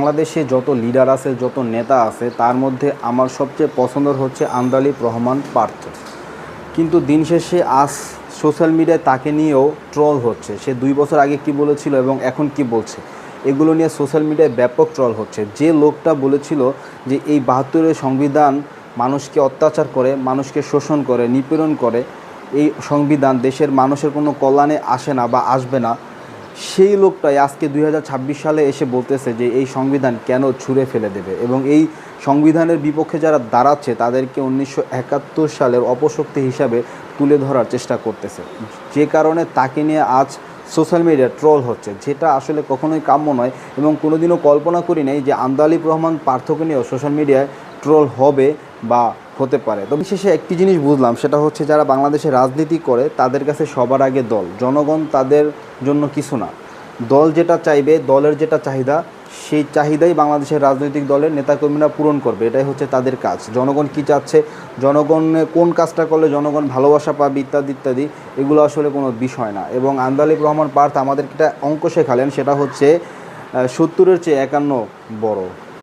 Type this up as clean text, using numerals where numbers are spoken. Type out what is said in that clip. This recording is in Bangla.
বাংলাদেশে যত লিডার আছে, যত নেতা আছে, তার মধ্যে আমার সবচেয়ে পছন্দের হচ্ছে আন্দালিব রহমান পার্থ। কিন্তু দিন শেষে আজ সোশ্যাল মিডিয়ায় তাকে নিয়েও ট্রল হচ্ছে। সে 2 বছর আগে কি বলেছিল এবং এখন কি বলছে, এগুলো নিয়ে সোশ্যাল মিডিয়ায় ব্যাপক ট্রল হচ্ছে। যে লোকটা বলেছিল যে এই 72-এর সংবিধান মানুষকে অত্যাচার করে, মানুষকে শোষণ করে, নিপীড়ন করে, এই সংবিধান দেশের মানুষের কোনো কল্যাণে আসে না বা আসবে না, সেই লোকটাই আজকে 2026 সালে এসে বলতেছে যে এই সংবিধান কেন ছুঁড়ে ফেলে দেবে, এবং এই সংবিধানের বিপক্ষে যারা দাঁড়াচ্ছে তাদেরকে 1971 সালের অপশক্তি হিসাবে তুলে ধরার চেষ্টা করতেছে। যে কারণে তাকে নিয়ে আজ সোশ্যাল মিডিয়া ট্রল হচ্ছে, যেটা আসলে কখনোই কাম্য নয় এবং কোনোদিনও কল্পনা করি নাই যে আন্দালিব রহমান পার্থকে নিয়েও সোশ্যাল মিডিয়ায় ট্রল হবে বা হতে পারে। তবে বিশেষে একটি জিনিস বুঝলাম, সেটা হচ্ছে যারা বাংলাদেশে রাজনীতি করে তাদের কাছে সবার আগে দল, জনগণ তাদের জন্য কিছু না। দল যেটা চাইবে, দলের যেটা চাহিদা, সেই চাহিদাই বাংলাদেশের রাজনৈতিক দলের নেতাকর্মীরা পূরণ করবে। এটাই হচ্ছে তাদের কাজ। জনগণ কি চাচ্ছে, জনগণ কোন কাজটা করলে জনগণ ভালোবাসা পাবে, ইত্যাদি ইত্যাদি, এগুলো আসলে কোনো বিষয় না। এবং আন্দালিব রহমান পার্থ আমাদেরকে একটা অঙ্ক শেখালেন, সেটা হচ্ছে 70-এর চেয়ে 51 বড়।